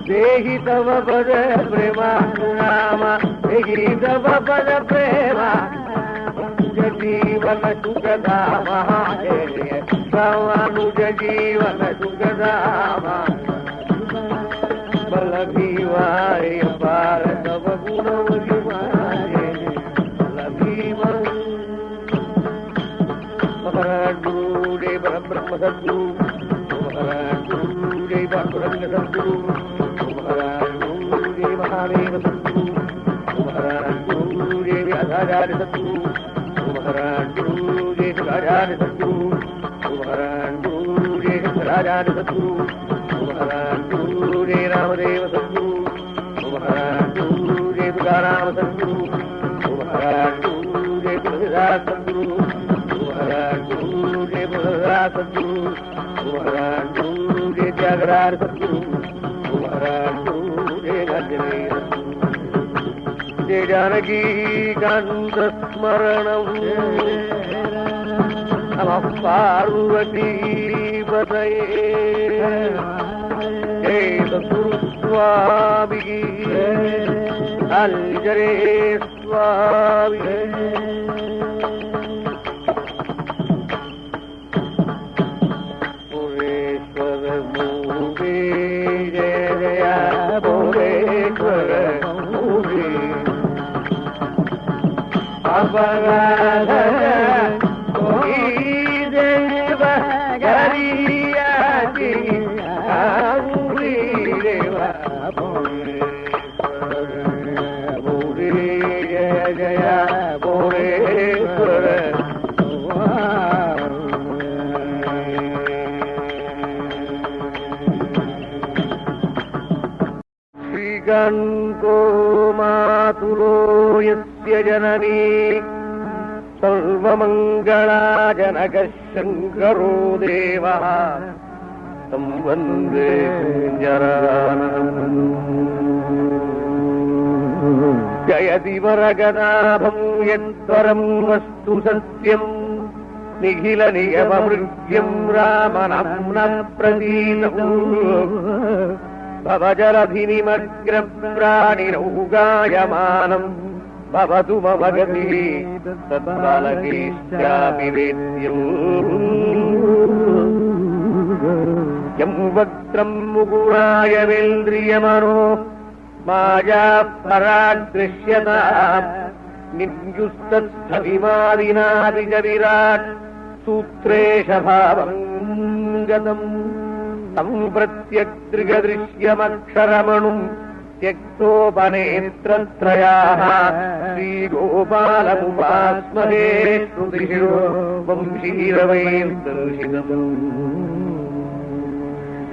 देहि तव पद प्रेमा नामा देहि तव पद प्रेमा जीवन सुखधामा अनुज जीवन सुखधामा बल भीवाय पार तव गुण महिमाय बल भीमा गुरुदेव ब्रह्म सद्गुरु गुरुदेव पुरंग सद्गुरु गुरुदेव महादेव सद्गुरु गुरुदेव आचार्य सद्गुरु गुरुदेव आचार्य सद्गुरु गुरुदेव आचार्य सद्गुरु गुरुदेव रामदेव सद्गुरु गुरुदेव तुकाराम सद्गुरु गुरुदेव तुलसीदास सद्गुरु गुरुदेव तुलसीदास सद्गुरु गुरुदेव त्यागराज सद्गुरु गुरुदेव आंजनेय जय जानकी कांत स्मरणं नमः पार्वती पतये जय सद्गुरु स्वामी अंजने स्वामी श्रीकान्तो मातुलो यस्य जननी सर्वमङ्गलाजनकः शङ्करो देवः तं वन्दे कुञ्जराननम् जयति वरगदाभं यद्वरं वस्तु सत्यम् निखिलनियममृग्यं रामनाम्ना प्रसीदतु भवजलधिनिमग्रप्राणिनौगायमानम् भवतु मम गतिः तत्बालकेश्चापि वेद्यम् यं वक्त्रम् मुकुराय वेन्द्रियमनो मायाः परादृश्यताम् नित्युस्तत्स्थविमादिनापि च विराट् सूत्रेश भावम् गतम् तं प्रत्यग्दृगदृश्यमक्षरमणुम् त्यक्तोपनेत्रत्रयाः श्रीगोपालमुपास्महे श्रुतिशिरो वंशीरवैर्दर्शितम्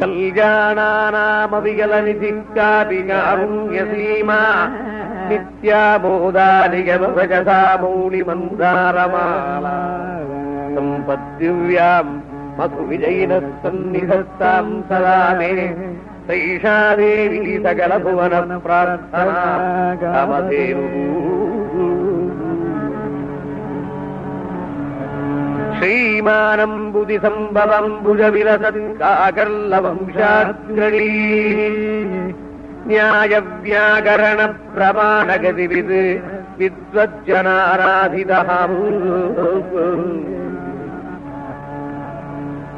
कल्याणानामविकलनिधिः कापि कारुण्यसीमा नित्यामोदानिगमभजसा मौलिमन्दारमाला सम्पद्दिव्याम् मधुविजयिनः सन्निधत्ताम् सदा मे सैषा देवी सकलभुवन प्रार्थना कामधेनु ஸ்ரீமானம்புதி சம்பவம் புஜவிலசத்காகர்லவம்சாக்களீ நியாய வியாகரண பிரமாணகதிவிது வித்வஜ்ஜனாராதிதஹம்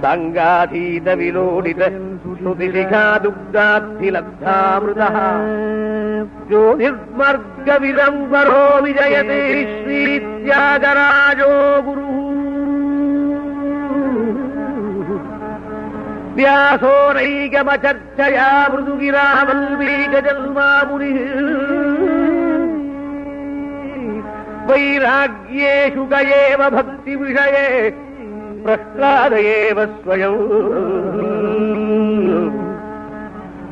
சங்காதீத விலோடித ஸ்ருதிசிகா துக்தாப்திலப்தாமிருதः ஜோதிர்மர்க விதம்பரோ விஜயதே ஸ்ரீத்யாகராஜோ குருः व्यासोनैकमचर्चया मृदुगिरावल्मीकजन्मामुनिः वैराग्येषु क एव भक्तिविषये प्रह्लाद एव स्वयं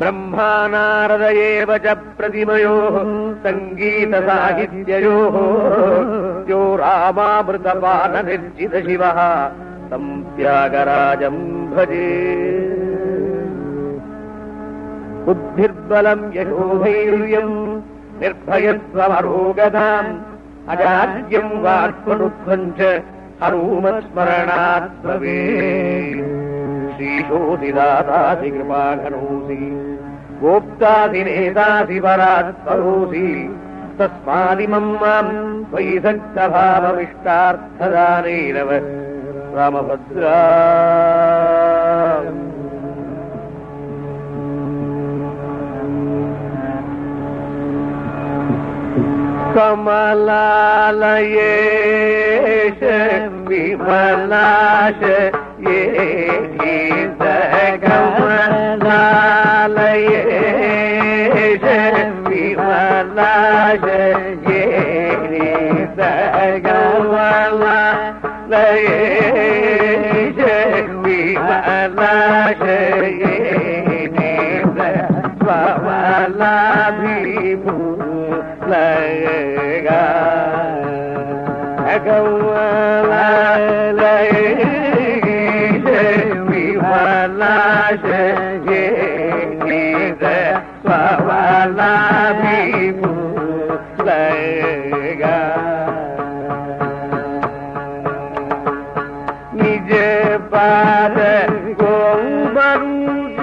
ब्रह्मानारद एव च प्रतिमयोः सङ्गीतसाहित्ययोः यो रामामृतपाननिर्जितशिवः तं त्यागराजं भजे बुद्धिर्बलं यशोधैर्यं निर्भयत्वमरोगताम् अजाड्यं वाक्पटुत्वं च हनुमत्स्मरणात् भवेत् श्रीशोधिदातासि कृपाघनोऽसि गोप्तासि नेतासि परात् परोऽसि तस्मादिमं मां त्वयि सक्तभावमिष्टार्थदानेन रामभद्रा कमलालयेश विमलाश ये कमलालयेश विमलाश ये कमलालयेश विमलाश ये स्वमलाभिभू लगा गौवलयेश विमलाश ये स्वमलाभिभू लगा निज पाद गोमरुज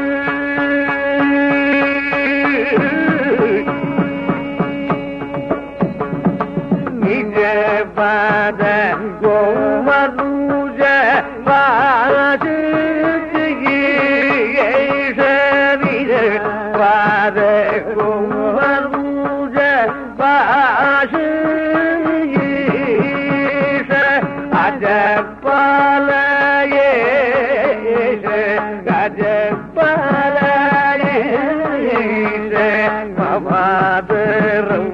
निज पाद गोमरुज वाज निज पाद गोमरुज वाज अजपालयेश गजपालयेश ममादरं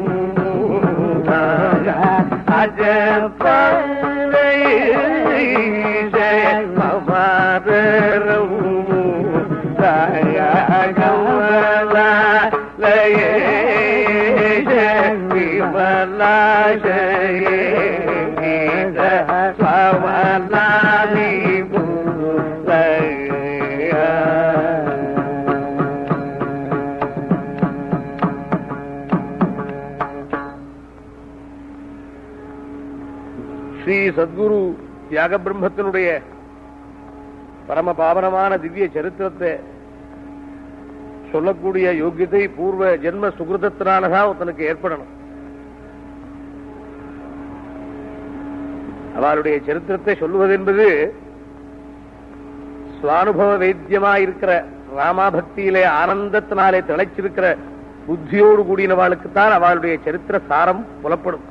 अजपालयेश ममादरं गौवलयेश विमलाश ஸ்ரீ சத்குரு தியாக பிரம்மத்தினுடைய பரம பாவனமான திவ்ய சரித்திரத்தை சொல்லக்கூடிய யோகியத்தை பூர்வ ஜென்ம சுகிருதத்தினாலதான் ஒருத்தனுக்கு ஏற்படணும். அவருடைய சரித்திரத்தை சொல்லுவது என்பது சுவானுபவ வேத்தியமாயிருக்கிற ராமாபக்தியிலே ஆனந்தத்தினாலே திளைச்சிருக்கிற புத்தியோடு கூடினவாளுக்குத்தான் அவளுடைய சரித்திர சாரம் புலப்படும்.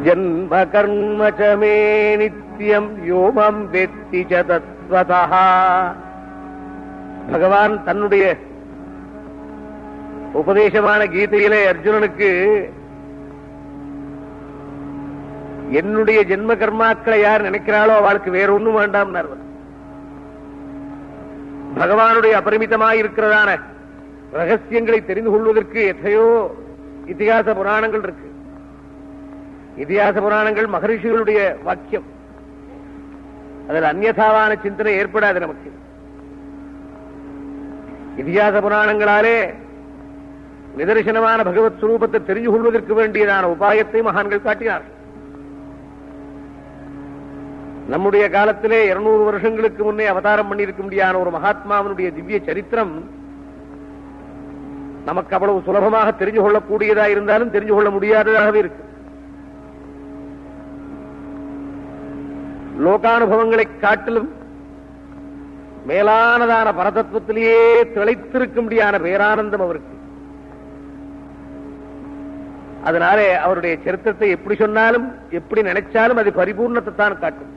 ஜன்ம கர்ம ச மே நித்யம் யோமம் வெத்தி ச தத்வதः. பகவான் தன்னுடைய உபதேசமான கீதையிலே அர்ஜுனனுக்கு என்னுடைய ஜென்ம கர்மாக்களை யார் நினைக்கிறாளோ அவளுக்கு வேற ஒண்ணும் வேண்டாம். பகவானுடைய அபரிமிதமாயிருக்கிறதான ரகசியங்களை தெரிந்து கொள்வதற்கு எத்தையோ இதிகாச புராணங்கள் இருக்கு. இதிகாச புராணங்கள் மகரிஷிகளுடைய வாக்கியம். அதில் அந்நியதாவான சிந்தனை ஏற்படாது நமக்கு. இதிகாச புராணங்களாலே நிதர்சனமான பகவத் ஸ்வரூபத்தை தெரிஞ்சு கொள்வதற்கு வேண்டியதான உபாயத்தை மகான்கள் காட்டினார்கள். நம்முடைய காலத்திலே 200 வருஷங்களுக்கு முன்னே அவதாரம் பண்ணியிருக்க முடியாத ஒரு மகாத்மாவனுடைய திவ்ய சரித்திரம் நமக்கு அவ்வளவு சுலபமாக தெரிஞ்சு கொள்ளக்கூடியதா இருந்தாலும் தெரிஞ்சு கொள்ள முடியாததாகவே இருக்கு. லோகானுபவங்களை காட்டிலும் மேலானதான பரதத்துவத்திலேயே திளைத்திருக்க முடியாத பேரானந்தம் அவருக்கு. அதனாலே அவருடைய சரித்திரத்தை எப்படி சொன்னாலும் எப்படி நினைச்சாலும் அது பரிபூர்ணத்தை தான் காட்டும்.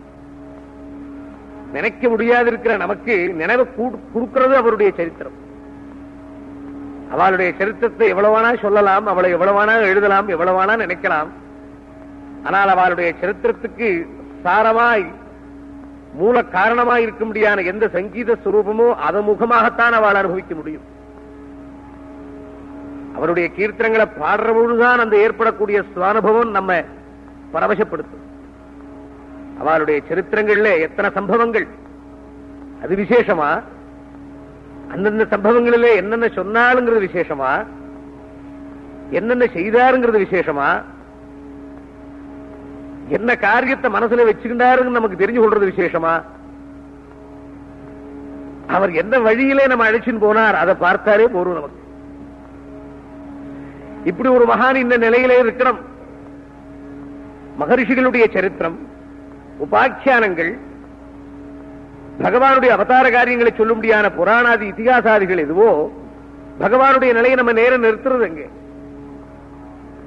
நினைக்க முடியாது இருக்கிற நமக்கு நினைவு கொடுக்கிறது அவருடைய சரித்திரம். அவளுடைய சரித்திரத்தை எவ்வளவானா சொல்லலாம், அவளை எவ்வளவானா எழுதலாம், எவ்வளவானா நினைக்கலாம். ஆனால் அவளுடைய சரித்திரத்துக்கு சாரமாய் மூல காரணமாய் இருக்க முடியாத எந்த சங்கீத சுரூபமோ அதன் முகமாகத்தான் அவள் அனுபவிக்க முடியும். அவருடைய கீர்த்தனங்களை பாடுற பொழுதுதான் அந்த ஏற்படக்கூடிய சுவானுபவம் நம்ம பரவசப்படுத்தும். அவளுடைய சரித்திரங்கள்ல எத்தனை சம்பவங்கள், அது விசேஷமா, அந்தந்த சம்பவங்களிலே என்னென்ன சொன்னாலுங்கிறது விசேஷமா, என்னென்ன செய்தாருங்கிறது விசேஷமா, என்ன காரியத்தை மனசுல வச்சுக்கிட்டாருன்னு நமக்கு தெரிஞ்சு கொள்றது விசேஷமா, அவர் எந்த வழியிலே நம்ம அழைச்சின்னு போனார் அதை பார்த்தாலே போரும் நமக்கு. இப்படி ஒரு மகான் இந்த நிலையிலே இருக்கணும். மகரிஷிகளுடைய சரித்திரம், உபாக்கியானங்கள், பகவானுடைய அவதார காரியங்களை சொல்ல முடியாத புராணாதி இதிகாசாதிகள் எதுவோ பகவானுடைய நிலையை நம்ம நேரம் நிறுத்துறது எங்க.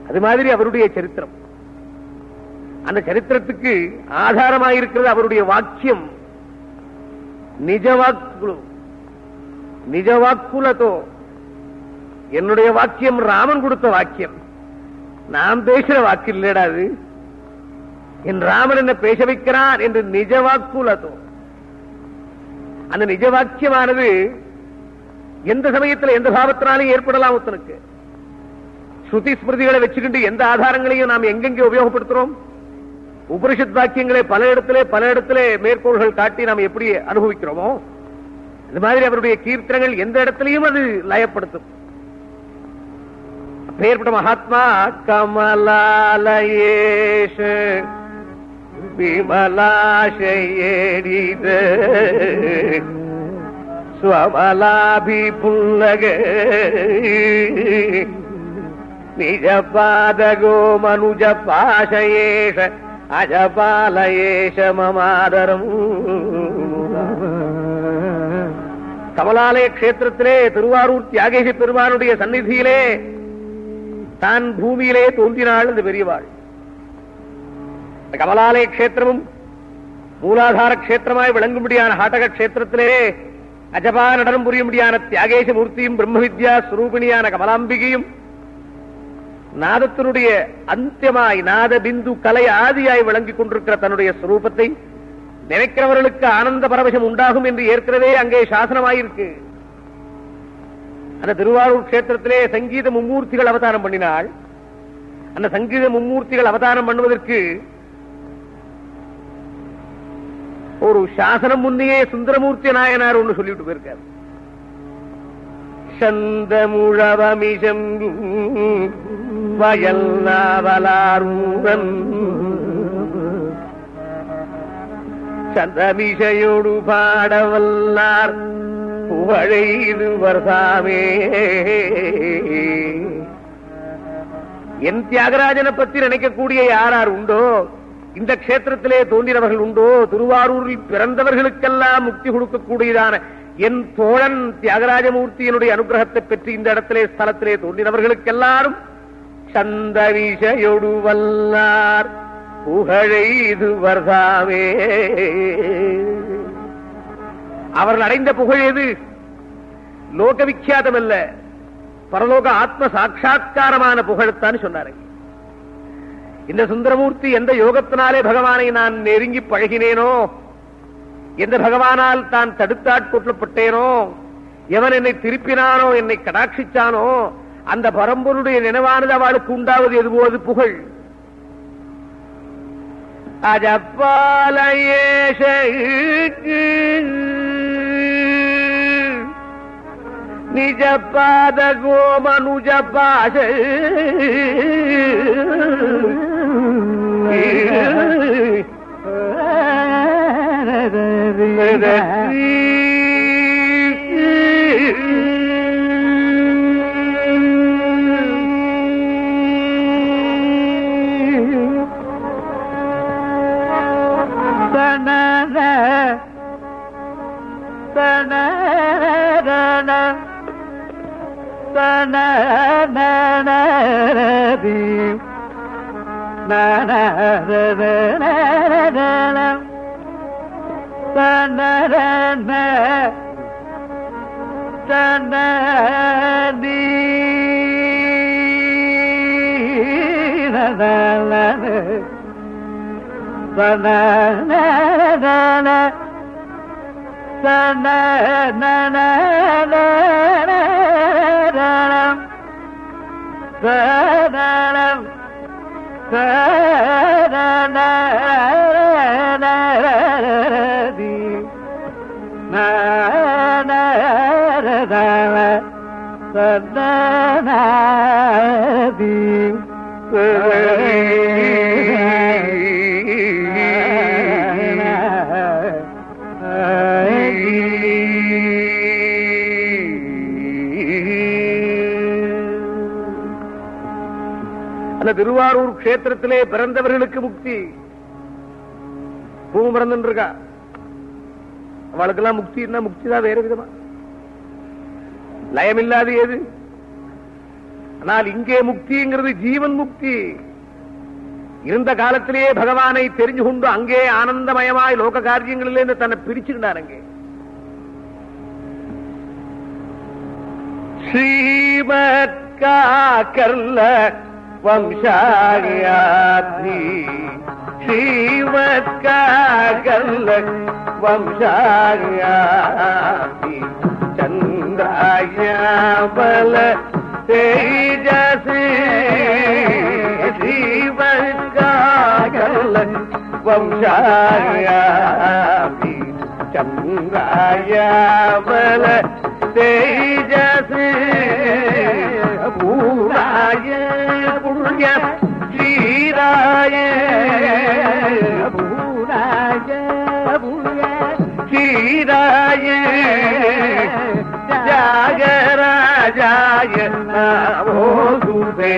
அது மாதிரி அவருடைய சரித்திரம். அந்த சரித்திரத்துக்கு ஆதாரமாயிருக்கிறது அவருடைய வாக்கியம். நிஜவாக்குலதோ, என்னுடைய வாக்கியம் ராமன் கொடுத்த வாக்கியம், நாம் பேசுற வாக்கு இல்லடாது. என் ராமன் என்ன பேச வைக்கிறான் என்று நிஜவாக்குலதோ. அந்த நிஜ வாக்கியமானது எந்த சமயத்தில் எந்த பாவத்தினாலும் ஏற்படலாம். ஒருத்தனுக்கு ஸ்ருதி ஸ்மிருதிகளை வச்சுக்கிட்டு எந்த ஆதாரங்களையும் நாம் எங்கெங்கே உபயோகப்படுத்துறோம். உபனிஷத் வாக்கியங்களை பல இடத்திலே மேற்கோள்கள் காட்டி நாம் எப்படி அனுபவிக்கிறோமோ அது மாதிரி அவருடைய கீர்த்தனங்கள் எந்த இடத்திலையும் அது லயப்படுத்தும். பெயர்பட்ட மகாத்மா கமலாலயேஷ விமலாஷயேடித ஸ்வமலாபிபுல்லக நிஜபாதகோ மனுஜ பாஷயேஷ அஜபாலயேஷ மமாதரம். கமலாலய கஷேத்திரத்திலே திருவாரூர் தியாகேஷ பெருமானுடைய சந்நிதியிலே தான் பூமியிலே தோன்றினாள் இந்த பெரியவாள். கமலாலய கஷேத்திரமும் மூலாதார கஷேத்திரமாய் விளங்கும்படியான ஹாட்டக கஷேத்திரத்திலே அஜபா நடனம் புரிய முடியான தியாகேஷ மூர்த்தியும் பிரம்ம வித்யா ஸ்வரூபிணியான கமலாம்பிகையும் நாதத்தினுடைய அந்தியமாய் நாத பிந்து கலை ஆதியாய் விளங்கிக் கொண்டிருக்கிற தன்னுடைய ஸ்வரூபத்தை நினைக்கிறவர்களுக்கு ஆனந்த பரவசம் உண்டாகும் என்று ஏற்கனவே அங்கே சாசனமாயிருக்கு. அந்த திருவாரூர் கஷேத்திரத்திலே சங்கீத மும்மூர்த்திகள் அவதாரம் பண்ணினாள். அந்த சங்கீத மும்மூர்த்திகள் அவதாரம் பண்ணுவதற்கு ஒரு சாசனம் முன்னையே சுந்தரமூர்த்தி நாயனார் ஒன்று சொல்லிவிட்டு போயிருக்கார். சந்தமுழவமிஷம் வயல் நாவலாரூரன் சந்தமிஷையோடு பாடவல்லார் புகழைது வருசாமே. என் தியாகராஜனை பற்றி நினைக்கக்கூடிய யார் உண்டோ, இந்த கஷேத்திரத்திலே தோன்றினவர்கள் உண்டோ, திருவாரூரில் பிறந்தவர்களுக்கெல்லாம் முக்தி கொடுக்கக்கூடியதான என் தோழன் தியாகராஜமூர்த்தியினுடைய அனுகிரகத்தை பெற்று இந்த இடத்திலே ஸ்தலத்திலே தோன்றினவர்களுக்கெல்லாரும் சந்தவிஷையொடு வல்லார் புகழைது வருசாமே. அவர்கள் அடைந்த புகழ் எது? லோக விக்கியாதம் அல்ல, பரலோக ஆத்ம சாட்சா்காரமான புகழத்தான் சொன்னார்கள். இந்த சுந்தரமூர்த்தி எந்த யோகத்தினாலே பகவானை நான் நெருங்கி பழகினேனோ, எந்த பகவானால் தான் தடுத்தாட்கொள்ளப்பட்டேனோ, எவன் என்னை திருப்பினானோ, என்னை கடாட்சிச்சானோ, அந்த பரம்பொருடைய நினைவானது அவளுக்கு உண்டாவது எதுவோ அது புகழ். அஜப்பாலயேஷ நிஜ பாத கோமனுஜ பாஷ அந்த திருவாரூர் கஷேத்திரத்திலே பிறந்தவர்களுக்கு முக்தி. பூ பிறந்து இருக்கா அவளுக்கெல்லாம் முக்தின்னா முக்திதான் வேற விதமா, லயமில்லாது ஏது. ஆனால் இங்கே முக்திங்கிறது ஜீவன் முக்தி. இருந்த காலத்திலேயே பகவானை தெரிஞ்சு கொண்டு அங்கே ஆனந்தமயமாய் லோக காரியங்களிலிருந்து தன்னை பிரிச்சுக்கிட்டார். அங்கே ஸ்ரீமத் காக்கர்ல வம்சாயாதி ஸ்ரீமத் காக்கர்ல வம்சாயாதி சந்திராயபல தேஜசி ஸ்ரீமத் காக்கர்ல வம்சாயாதி சந்திராயபல தேஜசி பூராய புண்ணிய ஸ்ரீராய பூராய புண்ணிய ஸ்ரீராய ஜாகராஜாய நமோ சுதே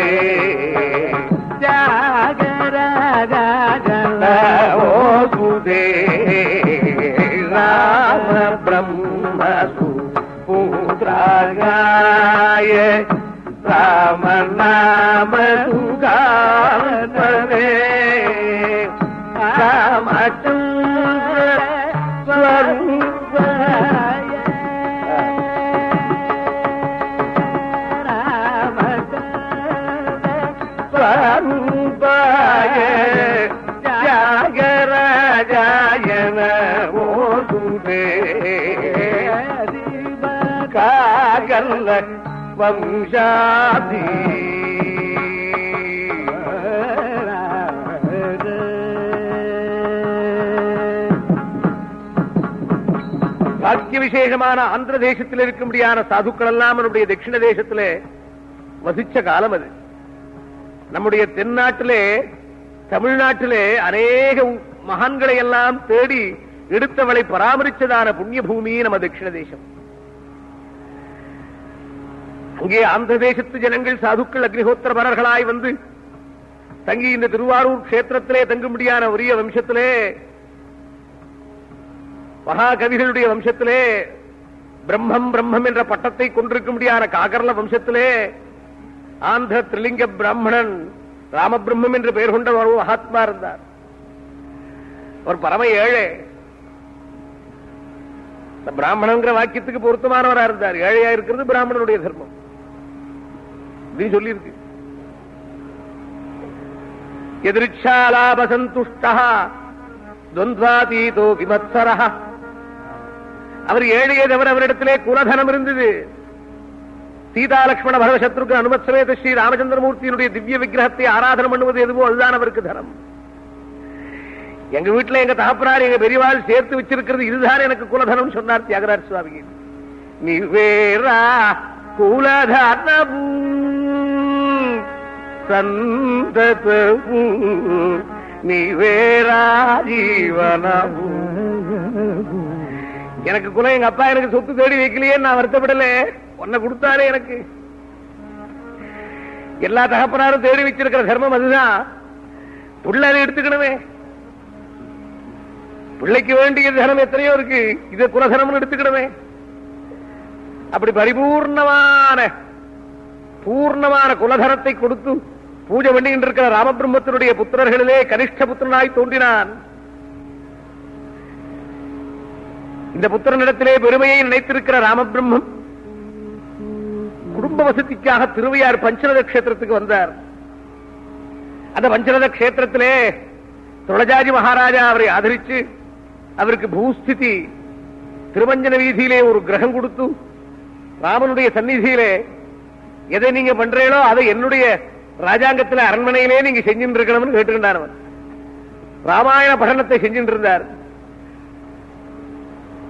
ஜாகராஜாய நமோ சுதே ராம பிரம்ம புத்ராய ராம நாம சுகாமனே ராமச்சந்திர ஸ்வரூபாய ராமச்சந்திர ஸ்வரூபாய ஜாகராஜாய நமோ சுதே காகர்ல வம்சாதி. பாக்கிய விசேஷமான ஆந்திர தேசத்தில் இருக்கும்படியான சாதுக்கள் எல்லாம் நம்முடைய தட்சிண தேசத்திலே வசிச்ச காலம் அது. நம்முடைய தென்னாட்டிலே தமிழ்நாட்டிலே அநேக மகான்களை எல்லாம் தேடி எடுத்தவளை பராமரிச்சதான புண்ணிய பூமி நம்ம தட்சிண தேசம். அங்கே ஆந்திர தேசத்து ஜனங்கள் சாதுக்கள் அக்னிஹோத்திரபரர்களாய் வந்து தங்கி இந்த திருவாரூர் கஷேத்திரத்திலே தங்கும்படியான உரிய வம்சத்திலே மகாகவிகளுடைய வம்சத்திலே பிரம்மம் பிரம்மம் என்ற பட்டத்தை கொண்டிருக்கும்படியான காகர்ல வம்சத்திலே ஆந்திர திரிலிங்க பிராமணன் ராமபிரம்மம் என்று பெயர் கொண்ட ஒரு மகாத்மா இருந்தார். ஒரு பரம ஏழை. பிராமணங்கிற வாக்கியத்துக்கு பொருத்தமானவராக இருந்தார். ஏழையா இருக்கிறது பிராமணனுடைய தர்மம் சொல்லி இருக்கு. எதிர்ச்சாலாபசந்துஷ்டா துவந்த்வாதீதோ விமத்சரஹ. அவர் ஏழையே தவிர அவரிடத்திலே குலதனம் இருந்தது. சீதா லட்சுமண பரத சத்ருக்கு அனுமத்சமேத ஸ்ரீ ராமச்சந்திரமூர்த்தியினுடைய திவ்ய விக்கிரகத்தை ஆராதனை பண்ணுவது எதுவோ அதுதான் அவருக்கு தனம். எங்க வீட்டுல எங்க தகப்பனார் எங்க பெரியவாள் சேர்த்து வச்சிருக்கிறது இதுதான் எனக்கு குலதனம் சொன்னார் தியாகராஜ சுவாமி. நிவேரா குலதனபூ சந்ததபூ நிவேரா ஜீவனபூ. எனக்கு குலம் எங்க அப்பா எனக்கு சொத்து தேடி வைக்கலையே, நான் வருத்தப்படல. உன்னை கொடுத்தாலே எனக்கு. எல்லா தகப்பனாரும் தேடி வச்சிருக்கிற தர்மம் அதுதான். புள்ள அதை எடுத்துக்கணுமே. பிள்ளைக்கு வேண்டிய தனம் எத்தனையோ இருக்கு, இது குலதனம் எடுத்துக்கணுமே. அப்படி பூர்ணமான குலதனத்தை கொடுத்து பூஜை பண்ணிட்டு இருக்கிற ராமபிரம்மத்தினுடைய புத்திரர்களிலே கனிஷ்ட புத்திரனாய் தோன்றினான். இந்த புத்திரனிடத்திலே பெருமையை நினைத்திருக்கிற ராமபிரம்மம் குடும்ப வசதிக்காக திருவையார் பஞ்சநத கஷேத்திரத்துக்கு வந்தார். அந்த பஞ்சநத கஷேத்திரத்திலே துளஜாஜி மகாராஜா அவரை ஆதரிச்சு அவருக்கு பூஸ்திதி திருமஞ்சன வீதியிலே ஒரு கிரகம் கொடுத்து ராமனுடைய சந்நிதியிலே எதை நீங்க பண்றீங்களோ அதை என்னுடைய ராஜாங்கத்தில் அரண்மனையிலே நீங்க செஞ்சுட்டு இருக்கணும்னு கேட்டுக்கிட்டார். அவர் ராமாயண படனத்தை செஞ்சுட்டு இருந்தார்.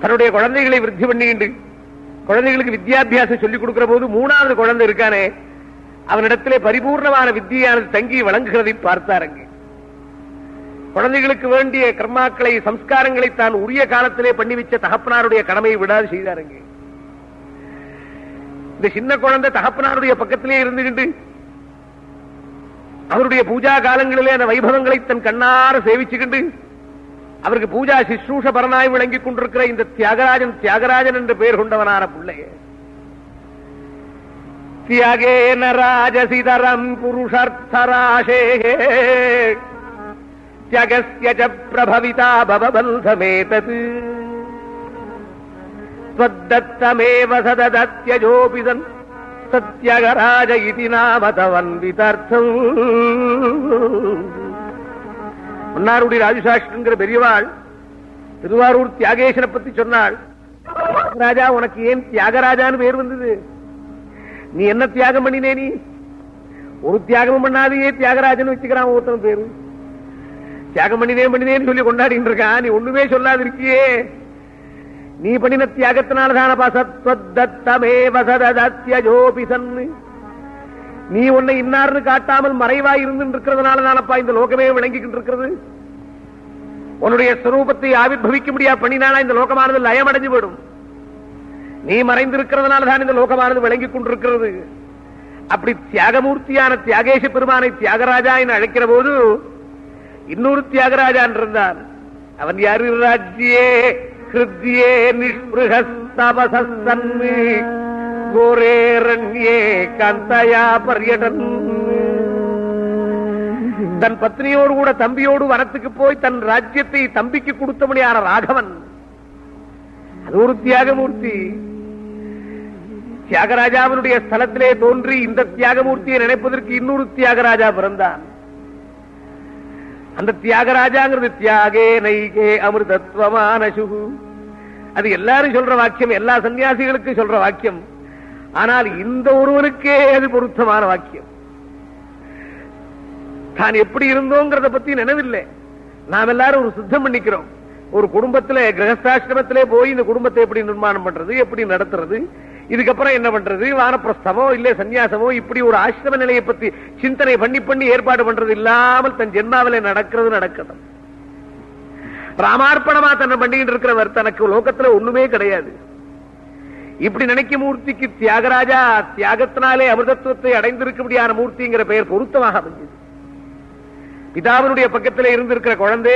தன்னுடைய குழந்தைகளை விருத்தி பண்ணிக்கிண்டு குழந்தைகளுக்கு வித்யாபியாசம் சொல்லிக் கொடுக்கிற போது மூணாவது குழந்தை இருக்கானே அவனிடத்திலே பரிபூர்ணமான வித்தியானது தங்கி வழங்குகிறதை பார்த்தாருங்க. குழந்தைகளுக்கு வேண்டிய கர்மாக்களை சம்ஸ்காரங்களை தான் உரிய காலத்திலே பண்ணி வச்ச தகப்பனாருடைய கடமையை விடாது செய்தாருங்க. இந்த சின்ன குழந்தை தகப்பனாருடைய பக்கத்திலே இருந்துகிட்டு அவருடைய பூஜா காலங்களிலே அந்த வைபவங்களை தன் கண்ணார சேவிச்சுக்கிண்டு அவருக்கு பூஜா சிஸ்ரூஷ பரனாய் விளங்கிக் கொண்டிருக்கிற இந்த தியாகராஜன் என்று பெயர் கொண்டவனான பிள்ளையே தியாகேன ராஜசிதரம் புருஷார்த்தராசே தியகஸ்ய ச பிரபவிதா பவபந்தமேதத் ஸ்வத்தமேவ சததத்யஜோபிதன் சத்யகராஜ இதி நாமதவன்விதர்த்தம். மன்னாருடைய ராஜசாஸ்திரங்கிற பெரியவாள் திருவாரூர் தியாகேசனை பத்தி சொன்னாள். ராஜா உனக்கு ஏன் தியாகராஜான்னு பேர் வந்தது? நீ என்ன தியாகம் பண்ணினே? நீ ஒரு தியாகம் பண்ணாதையே தியாகராஜன் வச்சுக்கிறான் ஒருத்தன் பேரு. தியாகம் பண்ணினேன்னு சொல்லி கொண்டாடிட்டு இருக்கான். நீ ஒண்ணுமே சொல்லாது இருக்கியே. நீ பண்ணின தியாகத்தினால்தானப்பா சத்வத்தமேவ சததத்யஜோபிசன். நீ உன்னை இன்னார்னு காட்டாமல் மறைவாய் இருந்து இருக்கிறதுனாலதானப்பா இந்த லோகமே விளங்கிக்கிட்டு இருக்கிறது. உன்னுடைய ஸ்வரூபத்தை ஆவிர்பவிக்க முடியாது பண்ணினானா இந்த லோகமானது லயமடைஞ்சு விடும். நீ மறைந்திருக்கிறதுனால்தான் இந்த லோகமானது விளங்கிக் கொண்டிருக்கிறது. அப்படி தியாகமூர்த்தியான தியாகேஷ பெருமானை தியாகராஜா என்று அழைக்கிற போது இன்னொரு தியாகராஜான் இருந்தான். அவன் யாரு? ராஜ்யே ஹிருத்யே நிஷ்பிருஹஸ்தபசன் கோரேரண்யே காந்தயா பர்யடன். தன் பத்னியோடு கூட தம்பியோடு வனத்துக்கு போய் தன் ராஜ்யத்தை தம்பிக்கு கொடுத்தபடியான ராகவன். அது ஒரு தியாகமூர்த்தி. தியாகராஜாவினுடைய ஸ்தலத்திலே தோன்றி இந்த தியாகமூர்த்தியை நினைப்பதற்கு இன்னொரு தியாகராஜா பிறந்தான். அந்த தியாகராஜாங்கிறது தியாகே நைகே அமிர்தத்வமானசு. அது எல்லாரும் சொல்ற வாக்கியம், எல்லா சன்னியாசிகளுக்கு சொல்ற வாக்கியம். ஆனால் இந்த ஒருவனுக்கே அது பொருத்தமான வாக்கியம். தான் எப்படி இருந்தோங்கிறத பத்தி நினைவில்லை. நாம் எல்லாரும் ஒரு சுத்தம் பண்ணிக்கிறோம். ஒரு குடும்பத்திலே கிரகஸ்தாசிரமத்திலே போய் இந்த குடும்பத்தை எப்படி நிர்மாணம் பண்றது, எப்படி நடத்துறது, இதுக்கப்புறம் என்ன பண்றது, வானப்பிரஸ்தமோ இல்ல சன்னியாசமோ, இப்படி ஒரு ஆசிரம நிலையை பத்தி சிந்தனை பண்ணி ஏற்பாடு பண்றது இல்லாமல் தன் ஜென்மாவிலே நடக்கிறது. ராமார்ப்பணமா தன்னை பண்ணிட்டு இருக்கிறவர் தனக்கு லோகத்துல ஒண்ணுமே கிடையாது. இப்படி நினைக்கும் மூர்த்திக்கு தியாகராஜா தியாகத்தினாலே அமிர்தத்துவத்தை அடைந்திருக்கபடியான மூர்த்திங்கிற பெயர் பொருத்தமாக அமைஞ்சது. பிதாவினுடைய பக்கத்திலே இருந்திருக்கிற குழந்தை,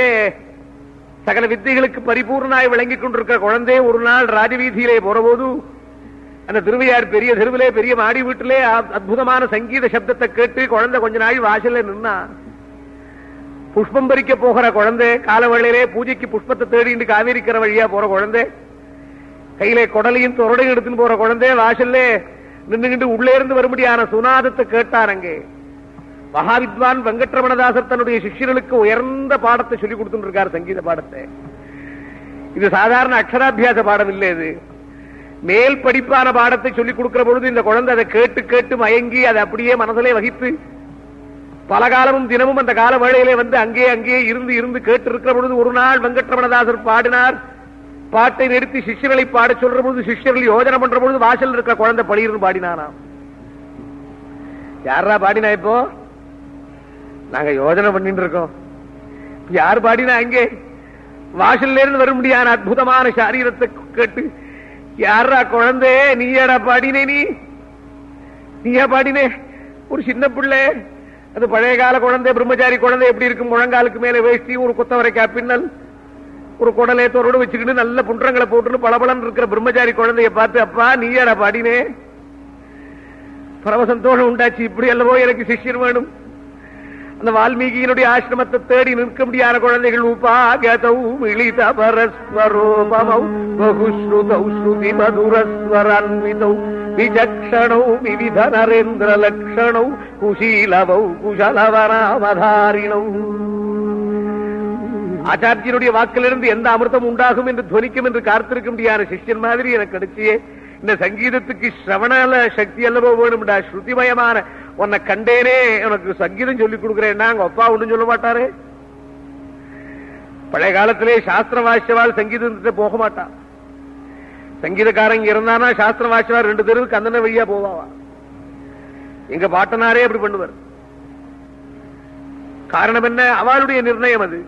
சகல வித்தைகளுக்கு பரிபூர்ணாய் விளங்கிக் கொண்டிருக்கிற குழந்தை ஒரு நாள் ராஜவீதியிலே போறபோது அந்த திருவையார் பெரிய தெருவிலே பெரிய மாடி வீட்டிலே அற்புதமான சங்கீத சப்தத்தை கேட்டு குழந்தை கொஞ்ச நாள் வாசல்ல நின்னா. புஷ்பம் பறிக்க போகிற குழந்தை, காலவேளையிலே பூஜைக்கு புஷ்பத்தை தேடிட்டு காவேரிக்கிற வழியா போற குழந்தை, கையிலே கொடலையும் தொரடையும் எடுத்துன்னு போற குழந்தை வாசல்ல நின்றுகிட்டு உள்ளே இருந்து வரும்படியான சுனாதத்தை கேட்டாரங்கே. மகாவித்வான் வெங்கட்ரமணதாசர் தன்னுடைய சிஷ்யர்களுக்கு உயர்ந்த பாடத்தை சொல்லிக் கொடுத்துட்டு இருக்கார், சங்கீத பாடத்தை. இது சாதாரண அக்ஷராபியாச பாடம் இல்லை. இது மேல் படிப்பான பாடத்தை சொல்லிக் கொடுக்கிற பொழுது இந்த குழந்தை அதை கேட்டு கேட்டு மயங்கி அதை அப்படியே மனதிலே வகித்து பல காலமும் தினமும் அந்த கால வேளையிலே வந்து அங்கே இருந்து கேட்டு இருக்கிற பொழுது ஒரு நாள் வெங்கட்ரமணதாசர் பாடினார், பாட்டை நிறுத்தி சிஷ்யர்களை பாட சொல்ற பொழுது சிஷ்யர்கள் யோஜனை பண்ற பொழுது வாசல் இருக்கிற குழந்தை பளிர்னு பாடினானாம். யாரா பாடினா? இப்போ நாங்க யோஜனை பண்ணிட்டு இருக்கோம். யார் பாடினா? அங்கே வாசல்ல இருந்து வர முடியாத அற்புதமான சாரீரத்தை கேட்டு யாரா குழந்தை நீயாடா பாடினே? நீயா பாடினே? ஒரு சின்ன பிள்ளை, அது பழைய கால குழந்தை, பிரம்மச்சாரி குழந்தை எப்படி இருக்கும்? முழங்காலுக்கு மேல வேஷ்டி, ஒரு குத்தவரைக்கா பின்னல், ஒரு குடலேத்தோடு வச்சுக்கிட்டு நல்ல புன்றங்களை போட்டு பளபளன்னு இருக்கிற பிரம்மச்சாரி குழந்தைய பார்த்து அப்பா நீயாடா பாடினே? பரம சந்தோஷம் உண்டாச்சு. இப்படி அல்லவோ எனக்கு சிஷ்யர் வேணும். அந்த வால்மீகியினுடைய ஆசிரமத்தை தேடி நிற்க முடியாத குழந்தைகள் உபாகதௌ மிளித பரஸ்வரோபமௌ பகுஸ்ருதௌ ஸ்ருதி மதுரஸ்வரான்விதௌ விசக்ஷணௌ விவித நரேந்திர லக்ஷணௌ குஷீலவௌ குஷலவராமதாரிணௌ. ஆச்சாரியனுடைய வாக்கிலிருந்து எந்த அமிர்தம் உண்டாகும் என்று துவனிக்கும் என்று காத்திருக்க முடியாத சிஷ்யன் மாதிரி எனக்கு கிடைச்சியே. இந்த சங்கீதத்துக்கு ஸ்ரவணால சக்தி அல்லவோ வேணும்டா. ஸ்ருதிமயமான உன்னை கண்டேனே, உனக்கு சங்கீதம் சொல்லிக் கொடுக்கிறேன்னா அங்க அப்பா ஒன்றும் சொல்ல மாட்டாரு. பழைய காலத்திலே சாஸ்திர வாசியவாள் சங்கீதத்தை போக மாட்டான். சங்கீதக்காரங்க இருந்தானா சாஸ்திர வாசியவாள் 2 தெருவுக்கு அந்த வழியா போவாவா. எங்க பாட்டனாரே அப்படி பண்ணுவார். காரணம் என்ன? அவளுடைய நிர்ணயம் அது.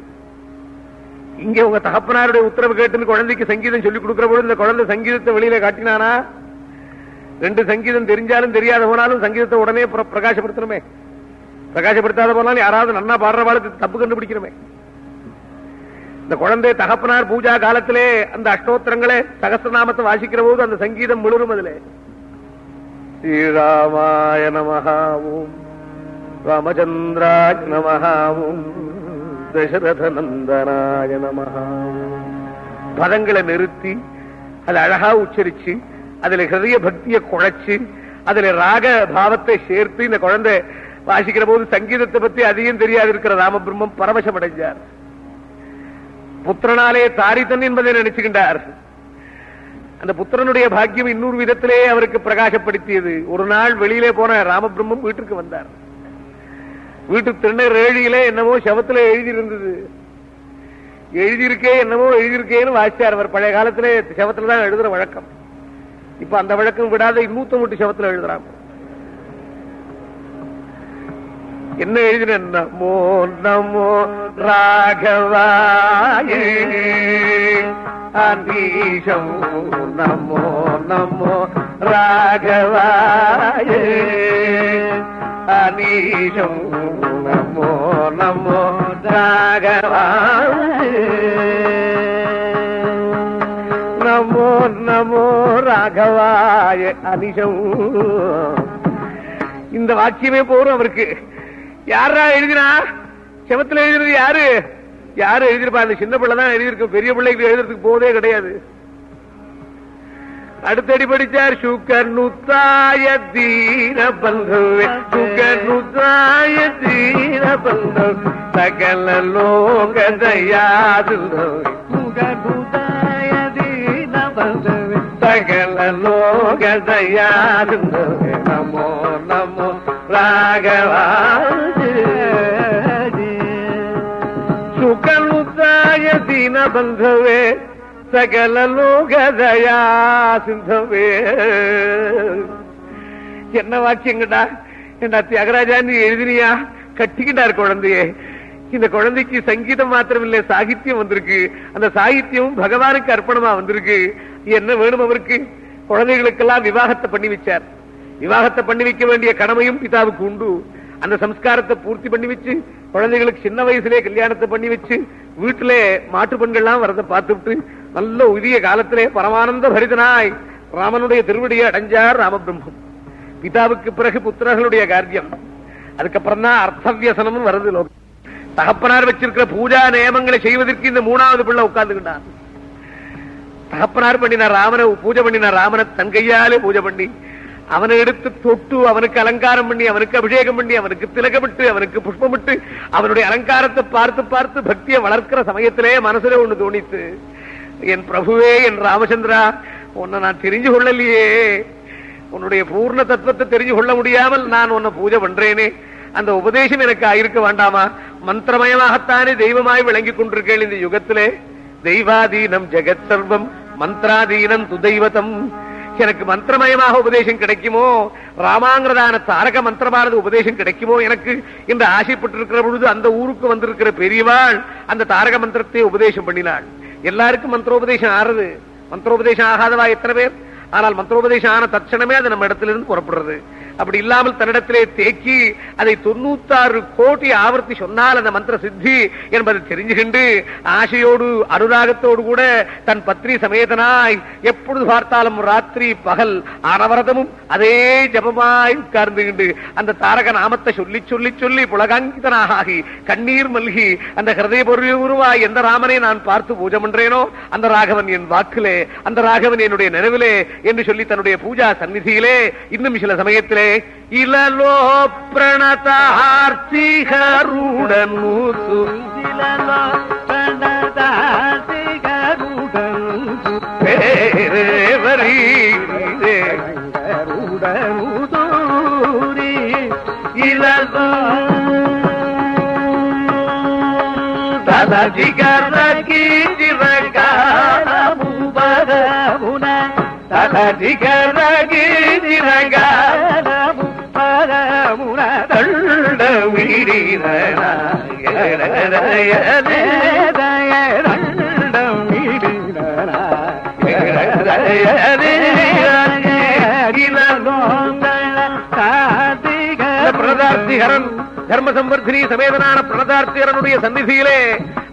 இங்க உங்க தகப்பனாருடைய உத்தரவு கேட்டு குழந்தைக்கு சங்கீதம் சொல்லிக் கொடுக்கிற போது இந்த குழந்தை சங்கீதத்தை வெளியில காட்டினானா, 2 சங்கீதம் தெரிஞ்சாலும் தெரியாத போனாலும் சங்கீதத்தை உடனே பிரகாசப்படுத்தணுமே. பிரகாசப்படுத்தாத போனாலும் யாராவது நன்னா பாடுறவாளுக்கு தப்பு கண்டுபிடிக்கணுமே. இந்த குழந்தை தகப்பனார் பூஜா காலத்திலே அந்த அஷ்டோத்திரங்களே சகஸ்ரநாமத்தை வாசிக்கிற போது அந்த சங்கீதம் முழுவதும் அதிலே ஸ்ரீராமாய நமஹ ஓம் ராமச்சந்திராய நமஹ ஓம் தசரத நந்தனாய நமஹ பதங்களை நிறுத்தி அதை அழகா உச்சரிச்சு அதுல ஹிருதய பக்தியை குழைச்சு அதுல ராக பாவத்தை சேர்த்து இந்த குழந்தை வாசிக்கிற போது சங்கீதத்தை பத்தி அதிகம் தெரியாது இருக்கிற ராமபிரம்மம் பரவசம் அடைஞ்சார். புத்திரனாலே தாரித்தன் என்பதை நினைச்சுக்கின்றார். அந்த புத்திரனுடைய பாக்கியம் இன்னொரு விதத்திலே அவருக்கு பிரகாசப்படுத்தியது. ஒரு நாள் வெளியிலே போன ராமபிரம்மம் வீட்டுக்கு வந்தார். வீட்டு திருநர் ஏழியிலே என்னவோ சவத்துல எழுதியிருந்தது. எழுதியிருக்கே என்னவோ எழுதியிருக்கேன்னு வாசிச்சார். அவர் பழைய காலத்திலே சவத்துல தான் எழுதுற வழக்கம். இப்ப அந்த வழக்கம் விடாத 208 சவத்துல எழுதுறாங்க. என்ன எழுதின? நமோ நமோ ராகவாய அனீஷம் நமோ நமோ ராகவாய அனீஷம் நமோ நமோ ராகவாய நமோ நமோ ராகவாய அனிஷம். இந்த வாக்கியமே போறோம் அவருக்கு. யாரா எழுதினா? செவத்துல எழுதுறது யாரு? யாரு எழுதிருப்பா? அந்த சின்ன பிள்ளை தான் எழுதியிருக்கும். பெரிய பிள்ளைக்கு எழுதுறதுக்கு போதே கிடையாது. அடுத்தடி படிச்சார். சுகர்னுத்தாய தீன பந்தவே சுகர்னுத்தாய தீன பந்தவ சகல லோகதயாது சுகர்னுத்தாய தீன பந்தவே சகல லோகதயாது நமோ நமோ ராகவாய சுகனுத்தாய தீன பந்தவே சகல லோகதயா சிந்தவே. என்ன வாக்கியங்கடா! என்ன தியாகராஜா நீ எழுதினியா? கட்டிக்கிட்டார் குழந்தையே. இந்த குழந்தைக்கு சங்கீதம் மாத்திரம் இல்லை, சாகித்யம் வந்திருக்கு. அந்த சாகித்யமும் பகவானுக்கு அர்ப்பணமா வந்திருக்கு. என்ன வேணும் அவருக்கு? குழந்தைகளுக்கெல்லாம் விவாகத்தை பண்ணி வச்சார். விவாகத்தை பண்ணி வைக்க வேண்டிய கடமையும் பிதாவுக்கு உண்டு. அந்த சம்ஸ்காரத்தை பூர்த்தி பண்ணி வச்சு குழந்தைகளுக்கு சின்ன வயசுலே கல்யாணத்தை பண்ணி வச்சு வீட்டிலே மாட்டு பெண்கள்லாம் வரதை பார்த்துட்டு நல்ல உரிய காலத்திலே பரமானந்த பரிதனாய் ராமனுடைய திருவடியை அடைஞ்சார் ராமபிரம்மம். பிதாவுக்கு பிறகு புத்திரர்களுடைய காரியம். அதுக்கப்புறம் தான் அர்த்தவியசனமும் வருது. லோகம் தகப்பனார் வச்சிருக்கிற பூஜா நியமங்களை செய்வதற்கு இந்த 3வது பிள்ளை உட்கார்ந்துக்கிட்டான். தகப்பனார் பண்ணினார் ராமனை பூஜை பண்ணினார். ராமனை தன் கையாலே பூஜை பண்ணி அவனை எடுத்து தொட்டு அவனுக்கு அலங்காரம் பண்ணி அவனுக்கு அபிஷேகம் பண்ணி அவனுக்கு திலகமிட்டு அவனுக்கு புஷ்பமிட்டு அவனுடைய அலங்காரத்தை பார்த்து பார்த்து பக்தியை வளர்க்கிற சமயத்திலே மனசுல ஒண்ணு தோணித்து, என் பிரபுவே, என் ராமச்சந்திரா, உன்னை நான் தெரிஞ்சு கொள்ளலையே. உன்னுடைய பூர்ண தத்துவத்தை தெரிஞ்சு கொள்ள முடியாமல் நான் உன்னை பூஜை பண்றேனே. அந்த உபதேசம் எனக்கு ஆயிருக்க வேண்டாமா? மந்திரமயமாகத்தானே தெய்வமாய் விளங்கி கொண்டிருக்கேன் இந்த யுகத்திலே. தெய்வாதீனம் ஜெகத் சர்வம் மந்திராதீனம் துதைவதம். எனக்கு மந்திரமயமாக உபதேசம் கிடைக்குமோ, ராமாங்கிறதான தாரக மந்திரமானது உபதேசம் கிடைக்குமோ எனக்கு என்று ஆசைப்பட்டிருக்கிற பொழுது அந்த ஊருக்கு வந்திருக்கிற பெரியவாள் அந்த தாரக மந்திரத்தை உபதேசம் பண்ணினாள். எல்லாருக்கும் மந்திரோபதேசம் ஆறுது. மந்திரோபதேசம் ஆகாதவா எத்தனை பேர்? ஆனால் மந்திரோபதேசம் ஆன தட்சணமே அது நம்ம இடத்திலிருந்து புறப்படுறது. அப்படி இல்லாமல் தன்னிடத்திலே தேக்கி அதை 96 கோடி ஆவர்த்தி சொன்னால் அந்த மந்திர சித்தி என்பதை தெரிஞ்சுகிண்டு ஆசையோடு அனுராகத்தோடு கூட தன் பத்னி சமேதனாய் எப்பொழுது பார்த்தாலும் ராத்திரி பகல் அனவரதமும் அதே ஜபமாய் உட்கார்ந்துகிண்டு அந்த தாரக நாமத்தை சொல்லி சொல்லி சொல்லி புலகாங்கிதனாகி கண்ணீர் மல்கி அந்த ஹிருதய பொருவாய் எந்த ராமனை நான் பார்த்து பூஜை பண்றேனோ அந்த ராகவன் என் வாக்கிலே, அந்த ராகவன் என்னுடைய நினைவிலே என்று சொல்லி தன்னுடைய பூஜா சந்நிதியிலே இன்னும் சில சமயத்திலே இலலோ பிரணதார்த்திகருடனூசு இலலோ பிரணதார்த்திகருடனூசு பேரேவரி கருடனூசூரி இலலோ தலதிகரகி ஜிரகாமுபரமுன தலதிகரகி ஜிரகாமுபரமுன தண்ட வீரன பிரணதார்த்திகரன் தர்ம சம்பர்த்தினி சமேதனான பிரணதார்த்திகரனுடைய சந்நிதியிலே,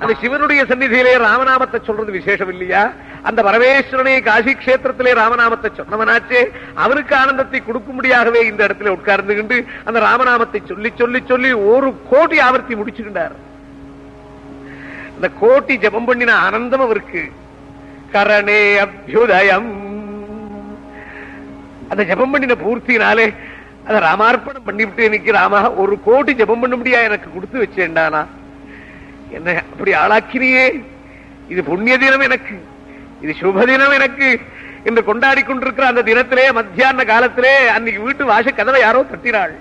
அந்த சிவனுடைய சந்நிதியிலே ராமநாமத்தை சொல்றது விசேஷம் இல்லையா? அந்த பரமேஸ்வரனை காசி கஷேத்திரத்திலே ராமநாமத்தை சொன்னவனாச்சே, அவருக்கு ஆனந்தத்தை கொடுக்கும்படியாகவே இந்த இடத்துல உட்கார்ந்து அந்த ராமநாமத்தை சொல்லி சொல்லி சொல்லி 1 கோடி ஆவர்த்தி முடிச்சுக்கிட்டார். அந்த கோட்டி ஜபம் பண்ணின ஆனந்தம் அவருக்கு. கரணே அபியுதயம். அந்த ஜபம் பண்ணின பூர்த்தினாலே அதை ராமார்ப்பணம் பண்ணிவிட்டு இன்னைக்கு ராமா 1 கோடி ஜபம் பண்ண முடியா எனக்கு கொடுத்து வச்சேன்டானா, என்ன அப்படி ஆளாக்கினியே, இது புண்ணிய தினம் எனக்கு, இது சுப தினம் எனக்கு என்று கொண்டாடி கொண்டிருக்கிற அந்த தினத்திலே மத்தியான காலத்திலே அன்னைக்கு வீட்டு வாச கதவை யாரோ தட்டினாள்.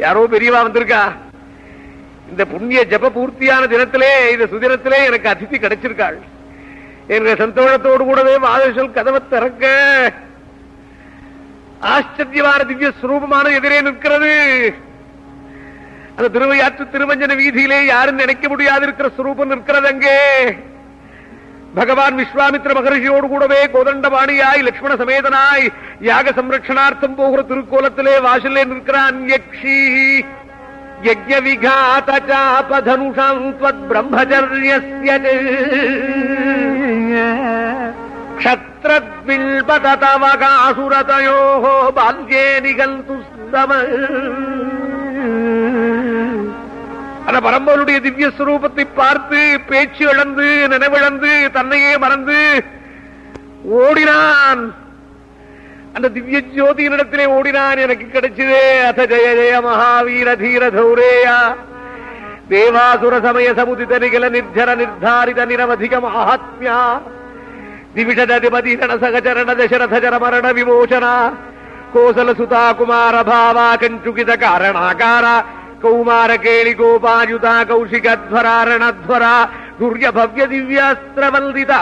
யாரோ பெரியவா வந்திருக்கா. இந்த புண்ணிய ஜப பூர்த்தியான தினத்திலே, இந்த சுதினத்திலே எனக்கு அதிதி கிடைச்சிருக்காள் என்ற சந்தோஷத்தோடு கூடவே வாசல் கதவை திறக்க ஆச்சரியமான திவ்ய ஸ்வரூபமான எதிரே நிற்கிறது. அந்த திருவையாற்று திருவஞ்சன வீதியிலே யாரும் நினைக்க முடியாது இருக்கிற ஸ்வரூபம் நிற்கிறது. அங்கே பகவான் விஸ்வாமித்ர மகர்ஷியோடு கூடவே கோதண்டபாணியாய் லட்சுமண சமேதனாய் யாக சம்ரட்சணார்த்தம் போகிற திருக்கோலத்திலே வாசலே நிற்கிறான். யக்ஷி யஜ்ஞ விகாத சாபதனுஷம் த்வத் பிரம்மச்சர்யஸ்ய க்ஷத்ரத்வில்பததவகாசுரதயோः பால்யே நிகந்துஸ்தம. அந்த பரம்பொருளுடைய திவ்ய ஸ்வரூபத்தை பார்த்து பேச்சு இழந்து நினைவிழந்து தன்னையே மறந்து ஓடினான். அந்த திவ்ய ஜோதியினிடத்திலே ஓடினான். எனக்கு கிடைச்சதே அத ஜெய ஜெய மகாவீர தீர தௌரேயா தேவாசுர சமய சமுதித நிகழ நிர்ஜர நிர்தாரித நிரவதிக மகாத்மியா திவிஷததிபதி சகச்சரண தசரத ஜர மரண விமோசன கோசல சுதா குமார பாவா கஞ்சுகித காரணாகார கௌமார கேளி கோபாயுதா கௌஷிகத்வராரணத்வரா துர்ய பவ்ய திவ்யாஸ்திரவல்தித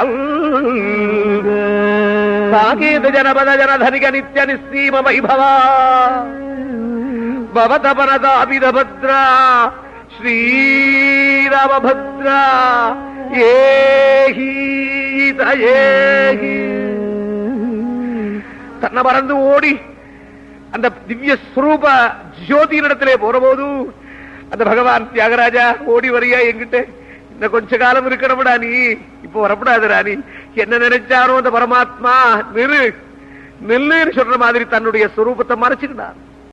சாகேத ஜனபத ஜனதனிக நித்ய நிஸ்ஸீம வைபவா பவதபனதாபித பத்ரா ஸ்ரீராமபத்ரா ஏஹி தயேஹி. தன்னை மறந்து ஓடி அந்த திவ்ய ஸ்வரூப ஜோதியினிடத்திலே போறபோது அந்த பகவான் தியாகராஜா ஓடி வரியா என்கிட்ட, இந்த கொஞ்ச காலம் இருக்கணும்டா, நீ இப்ப வரப்படாதுடா, நீ என்ன நினைச்சாரோ அந்த பரமாத்மா நில்லு நில்லுன்னு சொல்ற மாதிரி தன்னுடைய ஸ்வரூபத்தை மறைச்சுக்கிட்டான்.